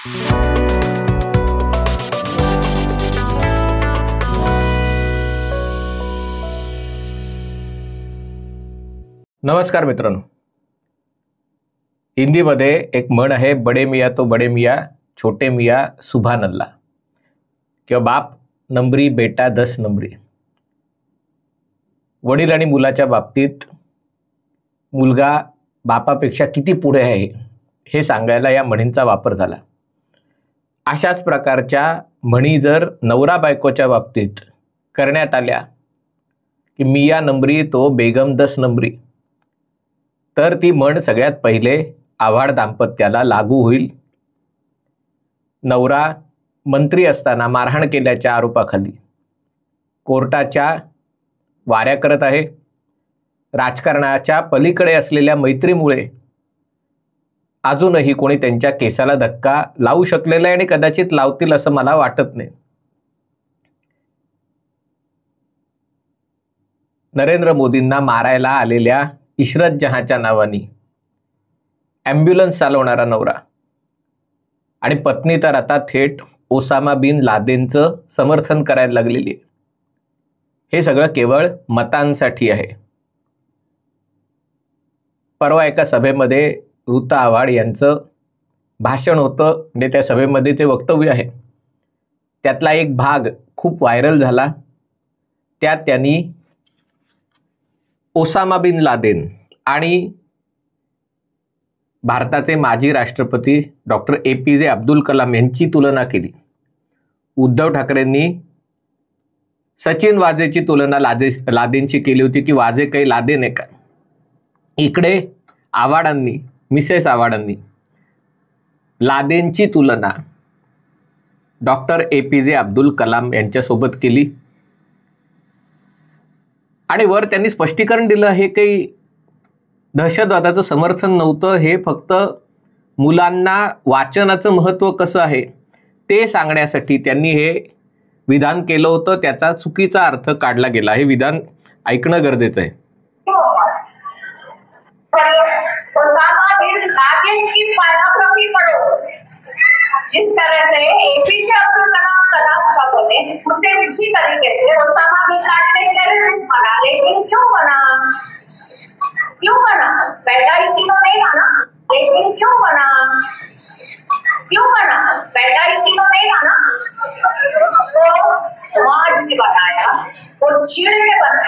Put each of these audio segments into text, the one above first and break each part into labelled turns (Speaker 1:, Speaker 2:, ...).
Speaker 1: नमस्कार मित्रांनो, हिंदीमध्ये एक म्हण आहे, बडे मियाँ तो बडे मियाँ, छोटे मियाँ सुभान अल्लाह, किंवा बाप नंबरी बेटा 10 नंबरी. वडील आणि मुलाच्या बाबतीत मुलगा बापापेक्षा किती पुढे आहे हे सांगायला या म्हणींचा वापर झाला. अशाच प्रकारच्या म्हणी जर नवरा बायकोच्या बाबतीत करण्यात आल्या की मियाँ नंबरी तो बेगम 10 नंबरी, तर ती म्हण सगळ्यात पहिले आव्हाड दाम्पत्याला लागू होईल. नवरा मंत्री असताना मारहाण केल्याच्या आरोपाखाली कोर्टाच्या वाऱ्या करत आहे. राजकारणाच्या पलीकडे असलेल्या मैत्रीमुळे अजूनही कोणी त्यांच्या केसाला धक्का लावू शकलेला आहे आणि कदाचित लावतील असं मला वाटत नाही. नरेंद्र मोदींना मारायला आलेल्या इशरत जहांच्या नावाने ॲम्ब्युलन्स चालवणारा नवरा आणि पत्नी तर आता थेट ओसामा बिन लादेनचं समर्थन करायला लागलेली आहे. हे सगळं केवळ मतांसाठी आहे. परवा एका सभेमध्ये ऋता आव्हाड यांचं भाषण होतं, म्हणजे त्या सभेमध्ये ते वक्तव्य आहे, त्यातला एक भाग खूप व्हायरल झाला. त्यात त्यांनी ओसामा बिन लादेन आणि भारताचे माजी राष्ट्रपती डॉक्टर APJ अब्दुल कलाम यांची तुलना केली. उद्धव ठाकरेंनी सचिन वाझेची तुलना लादेनची केली होती की वाझे काही लादेन आहे का. इकडे आव्हाडांनी, मिसेस आव्हाडांनी लादेनची तुलना डॉक्टर APJ अब्दुल कलाम यांच्यासोबत केली आणि वर त्यांनी स्पष्टीकरण दिलं, हे काही दहशतवादाचं समर्थन नव्हतं, हे फक्त मुलांना वाचनाचं महत्त्व कसं आहे ते सांगण्यासाठी त्यांनी हे विधान केलं होतं. त्याचा चुकीचा अर्थ काढला गेला. हे विधान ऐकणं गरजेचं आहे.
Speaker 2: ओसामा बिन लादेन की बायोग्राफी पढ़ो, जिस तरह से APJ अब्दुल कलाम साहब बोले, उससे उसी तरीके से ओसामा बिन लादेन टेररिस्ट बना, लेकिन क्यों बना? क्यों बना? पैदा इसी को नहीं बना, लेकिन क्यों बना? क्यों बना? पैदा इसी को नहीं बना, वो समाज की बनाया, वो चिड़ के बना,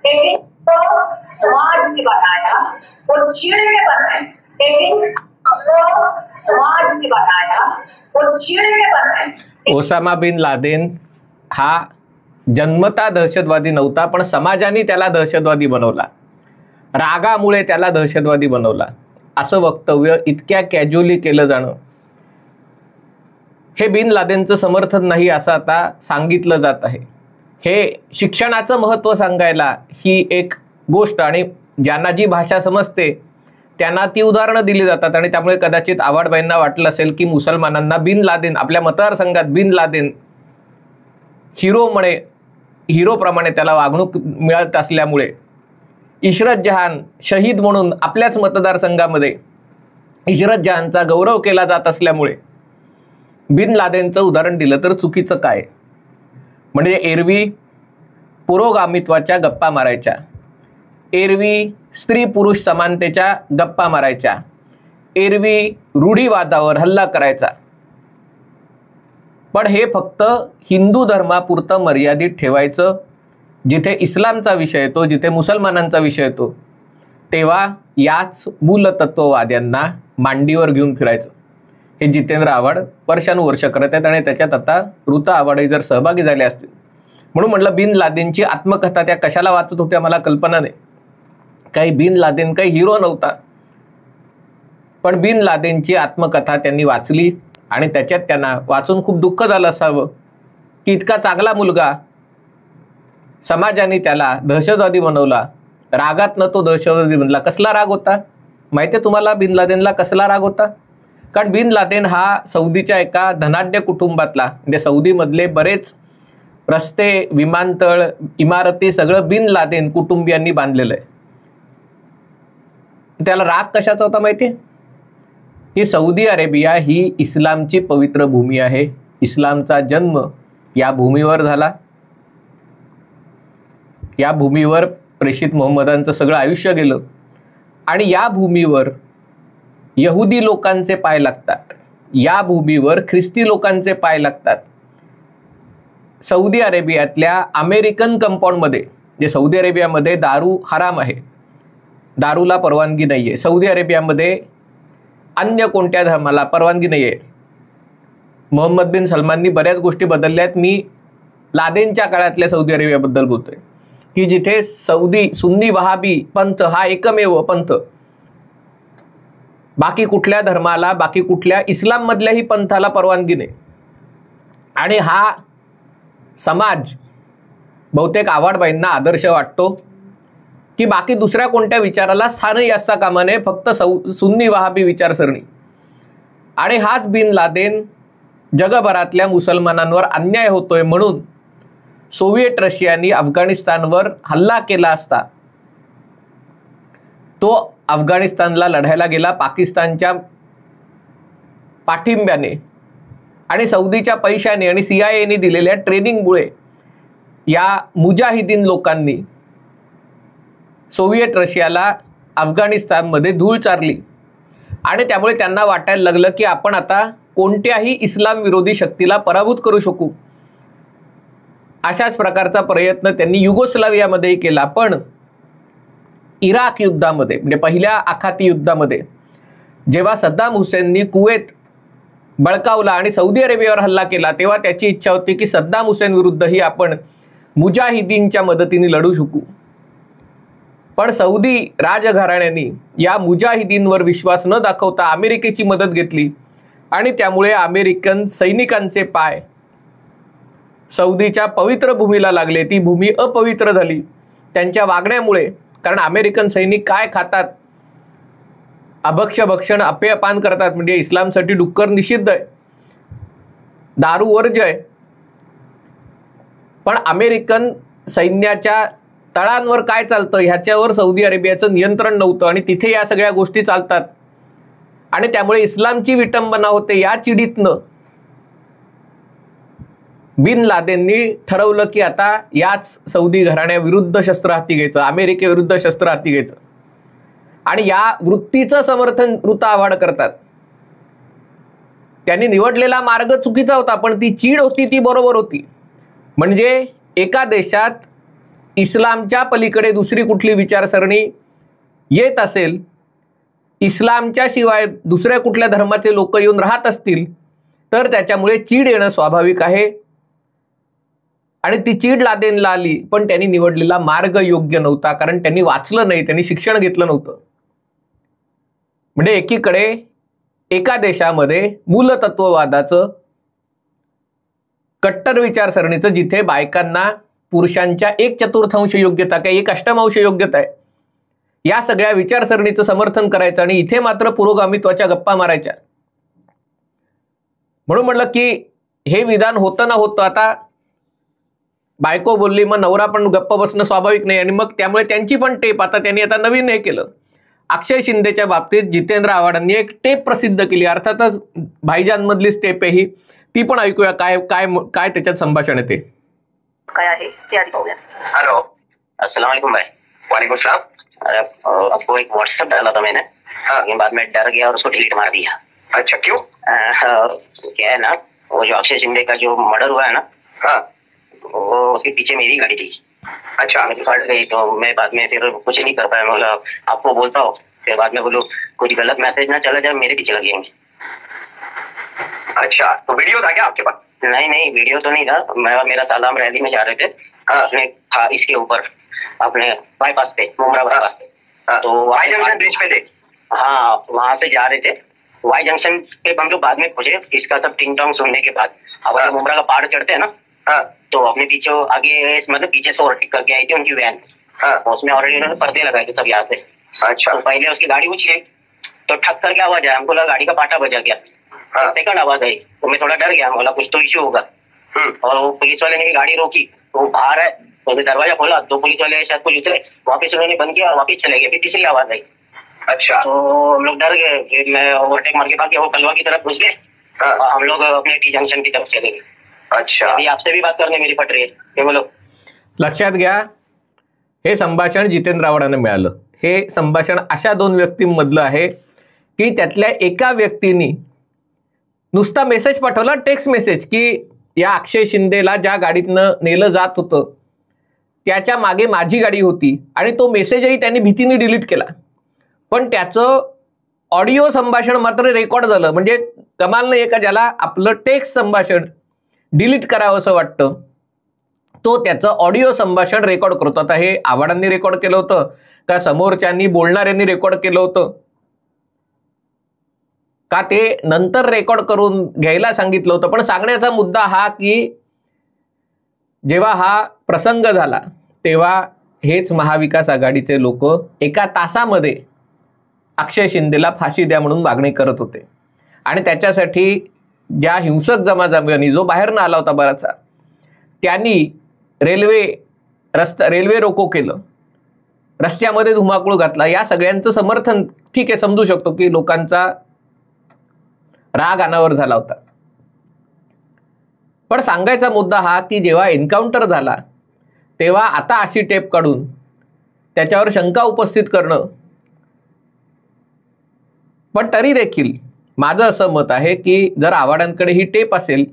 Speaker 2: लेकिन वो समाज की बनाया, वो चिड़ के बना, लेकिन वो समाज की बनाया, वो चिड़ के बना.
Speaker 1: ओसामा बिन लादेन हा जन्मता दहशतवादी नव्हता, पण समाजाने त्याला दहशतवादी बनवला, रागामुळे त्याला दहशतवादी बनवला, असं वक्तव्य इतक्या कॅज्युअली केलं जाणं हे बिन लादेनचं समर्थन नाही असं आता सांगितलं जात आहे. हे शिक्षणाचं महत्त्व सांगायला ही एक गोष्ट, आणि ज्यांना जी भाषा समजते त्यांना ती उदाहरणं दिली जातात, आणि त्यामुळे कदाचित आव्हाडबाईंना वाटलं असेल की मुसलमानांना बिन लादेन, आपल्या मतदारसंघात बिन लादेन हिरोप्रमाणे त्याला वागणूक मिळत असल्यामुळे, इशरत जहान शहीद म्हणून आपल्याच मतदारसंघामध्ये इशरत जहानचा गौरव केला जात असल्यामुळे बिन लादेनचं उदाहरण दिलं तर चुकीचं काय. म्हणजे एरवी पुरोगामित्वाच्या गप्पा मारायच्या, एरवी स्त्री पुरुष समानतेच्या गप्पा मारायच्या, एरवी रूढीवादावर हल्ला करायचा, पण हे फक्त हिंदू धर्मापुरतं मर्यादित ठेवायचं. जिथे इस्लामचा विषय येतो, जिथे मुसलमानांचा विषय येतो, तेव्हा याच मूलतत्ववाद्यांना मांडीवर घेऊन फिरायचं. हे जितेंद्र आव्हाड वर्षानुवर्ष करत आहेत, आणि त्याच्यात आता ऋता आव्हाडही जर सहभागी झाले असतील. म्हणून म्हटलं, बिन लादेनची आत्मकथा त्या कशाला वाचत होत्या मला कल्पना नाही. काही बिन लादेन काही हिरो नव्हता, पण बिन लादेनची आत्मकथा त्यांनी वाचली आणि त्याच्यात त्यांना वाचून खूप दुःख झालं असावं की इतका चांगला मुलगा समाजाने त्याला दहशतवादी बनवला, रागातनं तो दहशतवादी बनला. कसला राग होता माहिती आहे तुम्हाला? बिन लादेनला कसला राग होता? कारण बिन लादेन हा सौदीच्या एका धनाढ्य कुटुंबातला, म्हणजे सौदीमधले बरेच रस्ते, विमानतळ, इमारती सगळं बिन लादेन कुटुंबियांनी बांधलेलं आहे. त्याला राग कशाचा होता माहिती आहे? की सौदी अरेबिया ही इस्लामची पवित्र भूमी आहे. इस्लामचा जन्म या भूमीवर झाला. या भूमीवर प्रेषित मोहम्मदांचं सगळं आयुष्य गेलं आणि या भूमीवर यहुदी लोकांचे पाय लागतात. या भूमीवर ख्रिस्ती लोकांचे पाय लागतात. सौदी अरेबियातल्या अमेरिकन कंपाऊंडमध्ये, जे सौदी अरेबियामध्ये दारू हराम आहे, दारूला परवानगी नाही आहे. सौदी अरेबियामध्ये अन्य कोणत्या धर्माला परवानगी नाही आहे. मोहम्मद बिन सलमाननी बऱ्याच गोष्टी बदलल्या आहेत. मी लादेनच्या काळातल्या सौदी अरेबियाबद्दल बोलतोय की जिथे सौदी सुन्नी वहाबी पंथ हा एकमेव पंथ, बाकी कुठल्या धर्माला, बाकी कुठल्या इस्लाममधल्याही पंथाला परवानगी नाही. आणि हा समाज बहुतेक आव्हाडबाईंना आदर्श वाटतो की बाकी दुसऱ्या कोणत्या विचाराला स्थानही असता कामा नये, फक्त सुन्नी वहाबी विचारसरणी. आणि हाच बिन लादेन जगभरातल्या मुसलमानांवर अन्याय होतोय म्हणून सोव्हिएट रशियानी अफगाणिस्तानवर हल्ला केला असता तो अफगाणिस्तानला लढायला गेला पाकिस्तानच्या पाठिंब्याने आणि सौदीच्या पैशाने आणि CIA दिलेल्या ट्रेनिंगमुळे या मुजाहिदीन लोकांनी सोव्हिएट रशियाला अफगाणिस्तानमध्ये धूळ चारली आणि त्यामुळे त्यांना वाटायला लागलं की आपण आता कोणत्याही इस्लाम विरोधी शक्तीला पराभूत करू शकू. अशाच प्रकारचा प्रयत्न त्यांनी युगोस्लावियामध्येही केला. पण इराक युद्धामध्ये, म्हणजे पहिल्या आखाती युद्धामध्ये जेव्हा सद्दाम हुसेननी कुवेत बळकावला आणि सौदी अरेबियावर हल्ला केला, तेव्हा त्याची इच्छा होती की सद्दाम हुसेन विरुद्धही आपण मुजाहिदीनच्या मदतीने लढू शकू. पण सौदी राजघराण्याने या मुजाहिदीनवर विश्वास न दाखवता अमेरिकेची मदत घेतली आणि त्यामुळे अमेरिकन सैनिकांचे पाय सौदीच्या पवित्र भूमीला लागले. ती भूमी अपवित्र झाली त्यांच्या वागण्यामुळे. कारण अमेरिकन सैनिक काय खातात, अभक्ष्य अपेयपान करतात, म्हणजे इस्लामसाठी डुक्कर निषिद्ध आहे, दारू वर्ज्य आहे. पण अमेरिकन सैन्याच्या तळांवर काय चालतं ह्याच्यावर सौदी अरेबियाचं नियंत्रण नव्हतं आणि तिथे या सगळ्या गोष्टी चालतात आणि त्यामुळे इस्लामची विटंबना होते. या चिडीतनं बिन लादेननी ठरवलं की आता याच सौदी घराण्याविरुद्ध शस्त्र हाती घ्यायचं, अमेरिकेविरुद्ध शस्त्र हाती घ्यायचं. आणि या वृत्तीचं समर्थन ऋता आव्हाड करतात. त्यांनी निवडलेला मार्ग चुकीचा होता, पण ती चीड होती ती बरोबर होती. म्हणजे एका देशात इस्लामच्या पलीकडे दुसरी कुठली विचारसरणी येत असेल, इस्लामच्या शिवाय दुसऱ्या कुठल्या धर्माचे लोक येऊन राहत असतील तर त्याच्यामुळे चीड येणं स्वाभाविक आहे. आणि ती चीड लादेनला आली, पण त्यांनी निवडलेला मार्ग योग्य नव्हता, कारण त्यांनी वाचलं नाही, त्यांनी शिक्षण घेतलं नव्हतं. म्हणजे एकीकडे एका देशामध्ये मूलतत्ववादाचं कट्टर विचारसरणीचं, जिथे बायकांना पुरुषांच्या 1/4 योग्यता काय 1/8 योग्यता आहे, या सगळ्या विचारसरणीचं समर्थन करायचं आणि इथे मात्र पुरोगामित्वाच्या गप्पा मारायच्या. म्हणून म्हटलं की हे विधान होतं ना होतं. आता बायको बोलली, मग नवरा पण गप्प बसणं स्वाभाविक नाही आणि मग त्यामुळे त्यांची पण टेप आता त्यांनी आता नवीन हे केलं. अक्षय शिंदेच्या बाबतीत जितेंद्र आव्हाडांनी एक टेप प्रसिद्ध केली. अर्थातच भाईजान मधली स्टेप आहे ही, ती पण ऐकूया काय काय काय त्याच्यात संभाषण आहे ते.
Speaker 3: काय आहे ते आधी पाहूया.
Speaker 4: हेलो,
Speaker 3: अस्सलाम वालेकुम भाई.
Speaker 4: वालेकुम सलाम.
Speaker 3: अरे आपको एक व्हाट्सएप डाला था मैंने, लेकिन बाद में डर गया और उसको डिलीट मार दिया.
Speaker 4: अच्छा, क्यों?
Speaker 3: क्या है ना, वो जो अक्षय शिंदे का जो मर्डर हुआ है ना,
Speaker 4: हाँ,
Speaker 3: वो उसके पीछे मेरी गाड़ी थी.
Speaker 4: अच्छा,
Speaker 3: मेरी फट गई तो मैं बाद में फिर कुछ नहीं कर पाया. बोला आपको बोलता हूँ, फिर बाद में बोलूँ कुछ गलत मैसेज ना चला जाए, मेरे पीछे लगे होंगे.
Speaker 4: अच्छा, तो वीडियो था क्या आपके पास?
Speaker 3: नहीं, वीडियो तो नहीं था. मैं और मेरा सालाम रैली में जा रहे थे, अपने था इसके ऊपर अपने बाईपास पे, मुमरा बाईपास पे.
Speaker 4: तो वाई जंक्शन ब्रिज पे थे?
Speaker 3: हाँ, वहाँ से जा रहे थे. वाई जंक्शन पे हम लोग बाद में पहुंचे. इसका सब टिंग टोंग सुनने के बाद अब हम मुमरा का पहाड़ चढ़ते हैं ना, तो अपने पीछे आगे मतलब पीछे से ओवरटेक करके आई थी उनकी वैन. उसमें ऑलरेडी उन्होंने पर्दे लगाए थे सब यहाँ से.
Speaker 4: अच्छा,
Speaker 3: तो पहले उसकी गाड़ी उछली तो ठक करके आवाज आया, हमको लगा गाड़ी का पाटा बजा गया. सेकंड आवाज आई तो मैं थोड़ा डर गया, बोला कुछ तो इश्यू होगा. और वो पुलिस वाले ने भी गाड़ी रोकी, वो बाहर है तो दरवाजा खोला, 2 पुलिस वाले शायद कुछ उतरे, वापिस उन्होंने बंद किया और वापिस चले गए. फिर तीसरी आवाज आई
Speaker 4: अच्छा।
Speaker 3: तो हम लोग डर गए, फिर मैं ओवरटेक मार के भाग गया, वो कलवा की तरफ घुस गए। हम लोग अपने टी जंक्शन की तरफ चले गए।
Speaker 4: अच्छा।
Speaker 3: अभी आपसे भी बात करने मेरी पट रही है, ते बोलो।
Speaker 1: लक्षात घ्या, हे संभाषण जितेंद्र आव्हाडांना मिळालं. हे संभाषण अशा दोन व्यक्तींमधलं आहे की त्यातल्या एका व्यक्तीने नुसता मेसेज पाठवला, टेक्स्ट मेसेज, की या अक्षय शिंदेला ज्या गाडीतनं नेलं जात होतं त्याच्या मागे माझी गाडी होती, आणि तो मेसेजही त्यांनी भीतीने डिलीट केला. पण त्याचं ऑडिओ संभाषण मात्र रेकॉर्ड झालं. म्हणजे कमाल नाही का, ज्याला आपलं टेक्स्ट संभाषण डिलीट करावं असं वाटतं तो त्याचं ऑडिओ संभाषण रेकॉर्ड करतो. आता हे आव्हाडांनी रेकॉर्ड केलं होतं का समोरच्यांनी बोलणाऱ्यांनी रेकॉर्ड केलं होतं का ते नंतर रेकॉर्ड करून घ्यायला सांगितलं होतं. पण सांगण्याचा मुद्दा हा की जेव्हा हा प्रसंग झाला तेव्हा हेच महाविकास आघाडीचे लोक एका तासामध्ये अक्षय शिंदेला फाशी द्या म्हणून मागणी करत होते. आणि त्याच्यासाठी ज्या हिंसक जमाजमानी जो बाहेरनं आला होता बराचसा, त्यांनी रेल्वे रोको केलं, रस्त्यामध्ये धुमाकूळ घातला. या सगळ्यांचं समर्थन ठीक आहे, समजू शकतो की लोकांचा राग अनावर झाला होता. पण सांगायचा मुद्दा हा की जेव्हा एन्काउंटर झाला तेव्हा आता अशी टेप काढून त्याच्यावर शंका उपस्थित करणं, पण तरी देखील माझं असं मत आहे की जर आव्हाडांकडे ही टेप असेल,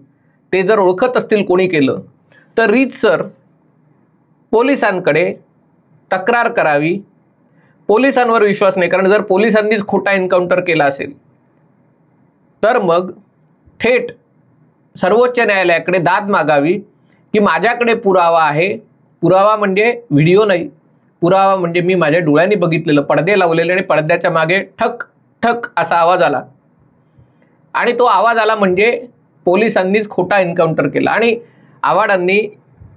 Speaker 1: ते जर ओळखत असतील कोणी केलं, तर रीतसर पोलिसांकडे तक्रार करावी. पोलिसांवर विश्वास नाही, कारण जर पोलिसांनीच खोटा एन्काउंटर केला असेल तर मग थेट सर्वोच्च न्यायालयाकडे दाद मागावी की माझ्याकडे पुरावा आहे. पुरावा म्हणजे व्हिडिओ नाही, पुरावा म्हणजे मी माझ्या डोळ्यांनी बघितलेलं, पडदे लावलेले आणि पडद्याच्या मागे ठक ठक असा आवाज आला, आणि तो आवाज आला म्हणजे पोलिसांनीच खोटा एन्काउंटर केला. आणि आव्हाडांनी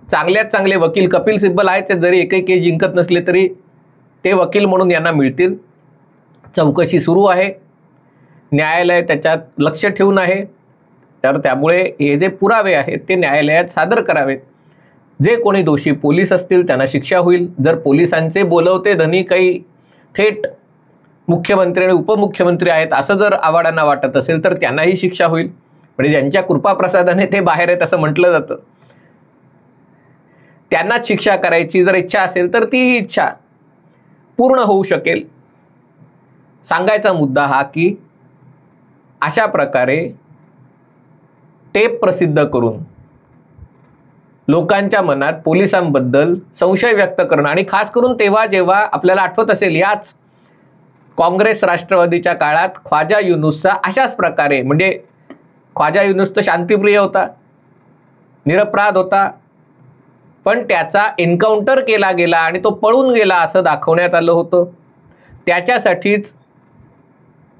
Speaker 1: चांगल्यात चांगले वकील, कपिल सिब्बल आहेत, जरी एकही केस जिंकत नसले तरी ते वकील म्हणून यांना मिळतील. चौकशी सुरू आहे, न्यायालय त्याच्यात लक्ष ठेवून आहे. तर त्यामुळे हे जे पुरावे आहेत ते न्यायालयात सादर करावेत. जे कोणी दोषी पोलीस असतील त्यांना शिक्षा होईल. जर पोलिसांचे बोलवते धनी काही थेट मुख्यमंत्री आणि उपमुख्यमंत्री आहेत असं जर आव्हाडांना वाटत असेल तर त्यांनाही शिक्षा होईल. म्हणजे ज्यांच्या कृपाप्रसादाने ते बाहेर आहेत असं म्हटलं जातं, त्यांनाच शिक्षा करायची जर इच्छा असेल तर तीही इच्छा पूर्ण होऊ शकेल. सांगायचा मुद्दा हा की अशा प्रकारे टेप प्रसिद्ध करून लोकांच्या मनात पोलिसांबद्दल संशय व्यक्त करणं, आणि खास करून तेव्हा जेव्हा आपल्याला आठवत असेल याच काँग्रेस राष्ट्रवादीच्या काळात ख्वाजा युनूसचा अशाच प्रकारे, म्हणजे ख्वाजा युनूस तर शांतिप्रिय होता, निरपराध होता, पण त्याचा एन्काउंटर केला गेला आणि तो पळून गेला असं दाखवण्यात आलं होतं. त्याच्यासाठीच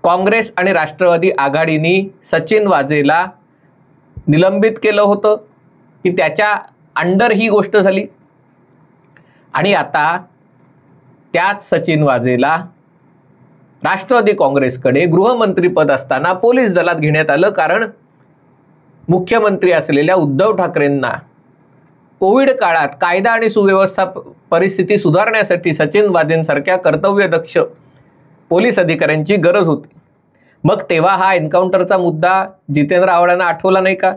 Speaker 1: काँग्रेस आणि राष्ट्रवादी आघाडीने सचिन वाझेला निलंबित केलं होतं की त्याच्या अंडर ही गोष्ट झाली. आणि आता त्याच सचिन वाझेला राष्ट्रवादी काँग्रेसकडे गृहमंत्रीपद असताना पोलीस दलात घेण्यात आलं, कारण मुख्यमंत्री असलेल्या उद्धव ठाकरेंना कोविड काळात कायदा आणि सुव्यवस्था परिस्थिती सुधारण्यासाठी सचिन वाझेंसारख्या कर्तव्यदक्ष पोलीस अधिकाऱ्यांची गरज होती. मग तेव्हा हा एन्काउंटरचा मुद्दा जितेंद्र आव्हाडांना आठवला नाही का?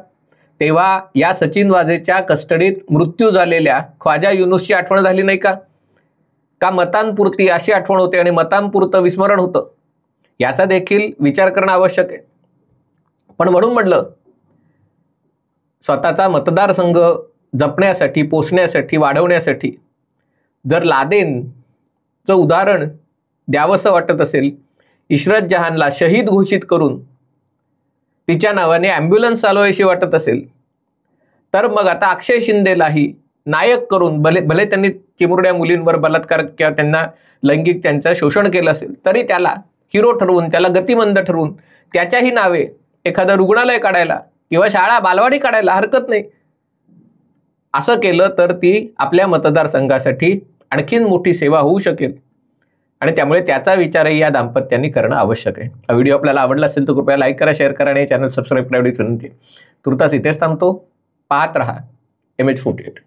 Speaker 1: तेव्हा या सचिन वाझेच्या कस्टडीत मृत्यू झालेल्या ख्वाजा युनूसची आठवण झाली नाही का? का मतांपुरती अशी आठवण होते आणि मतांपुरतं विस्मरण होतं? याचा देखील विचार करणं आवश्यक आहे. पण म्हणून म्हटलं, स्वतःचा मतदारसंघ जपण्यासाठी, पोषण्यासाठी, वाढवण्यासाठी जर लादेनचं उदाहरण द्यावंसं वाटत असेल, इशरत जहानला शहीद घोषित करून तिच्या नावाने ॲम्ब्युलन्स चालवायची वाटत असेल, तर मग आता अक्षय शिंदेलाही नायक करून, भले त्यांनी चिमुरड्या मुलींवर बलात्कार किंवा त्यांना लैंगिक त्यांचं शोषण केलं असेल तरी त्याला हिरो ठरवून, त्याला गतिमंद ठरवून त्याच्याही नावे एखादं रुग्णालय काढायला किंवा शाळा बालवाडी काढायला हरकत नाही. असं केलं तर ती आपल्या मतदारसंघासाठी आणखीन मोठी सेवा होऊ शकेल. आणि त्यामुळे त्याचा विचारही या दाम्पत्यांनी करणं आवश्यक आहे. हा व्हिडिओ आपल्याला आवडला असेल तर कृपया लाईक करा, शेअर करा आणि चॅनल सबस्क्राईब करायची विनंती. तुर्तास इथेच थांबतो. पाहत रहा MH48.